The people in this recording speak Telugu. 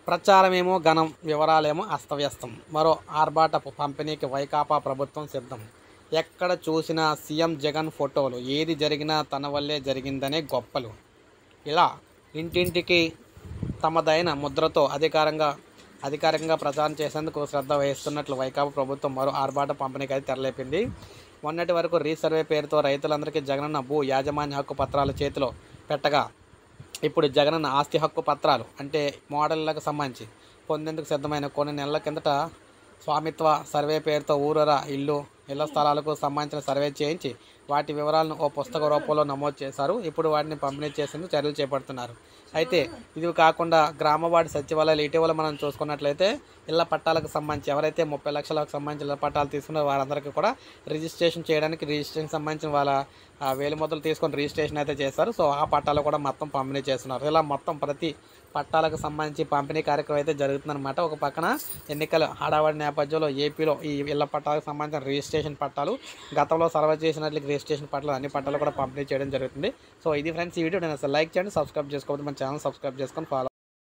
ప్రచారమేమో ఘనం, వివరాలేమో అస్తవ్యస్తం. మరో ఆర్భాటపు పంపిణీకి వైకాపా ప్రభుత్వం సిద్ధం. ఎక్కడ చూసినా సీఎం జగన్ ఫోటోలు, ఏది జరిగినా తన వల్లే జరిగిందనే గొప్పలు. ఇలా ఇంటింటికి తమదైన ముద్రతో అధికారికంగా ప్రచారం చేసేందుకు శ్రద్ధ వహిస్తున్నట్లు వైకాపా ప్రభుత్వం మరో ఆర్భాట పంపిణీకి అయితే తెరలేపింది. మొన్నటి వరకు రీసర్వే పేరుతో రైతులందరికీ జగనన్న భూ యాజమాన్య హక్కు పత్రాలు చేతిలో పెట్టగా, ఇప్పుడు జగనన్న ఆస్తి హక్కు పత్రాలు అంటే మోడళ్లకు సంబంధించి పొందేందుకు సిద్ధమైన కొన్ని నెలల కిందట స్వామిత్వ సర్వే పేరుతో ఊరూరా ఇళ్ల స్థలాలకు సంబంధించిన సర్వే చేయించి వాటి వివరాలను ఓ పుస్తక రూపంలో నమోదు చేశారు. ఇప్పుడు వాటిని పంపిణీ చేసేందుకు చర్యలు చేపడుతున్నారు. అయితే ఇది కాకుండా గ్రామవార్డు సచివాలయాలు ఇటీవల మనం చూసుకున్నట్లయితే ఇళ్ల పట్టాలకు సంబంధించి ఎవరైతే 30 లక్షలకు సంబంధించిన ఇళ్ల పట్టాలు తీసుకున్నారో వారందరికీ కూడా రిజిస్ట్రేషన్ సంబంధించిన వాళ్ళ వేలిముద్రలు తీసుకొని రిజిస్ట్రేషన్ అయితే చేస్తారు. సో ఆ పట్టాలు కూడా మొత్తం పంపిణీ చేస్తున్నారు. ఇలా మొత్తం ప్రతి పట్టాలకు సంబంధించి పంపిణీ కార్యక్రమం అయితే జరుగుతుందన్నమాట. ఒక పక్కన ఎన్నికల హడావడి నేపథ్యంలో ఏపీలో ఈ ఇళ్ల పట్టాలకు సంబంధించిన రిజిస్ట్రేషన్ పట్టాలు, గతంలో సర్వే చేసినట్లు రిజిస్ట్రేషన్ పట్టాలు అన్ని పట్టాలు కూడా పంపిణీ చేయడం జరుగుతుంది. సో ఇది ఫ్రెండ్స్ ఈ వీడియో. నేను అసలు లైక్ చేయండి, సబ్స్క్రైబ్ చేసుకోవద్దు, మన ఛానల్ సబ్స్క్రైబ్ చేసుకొని ఫాలో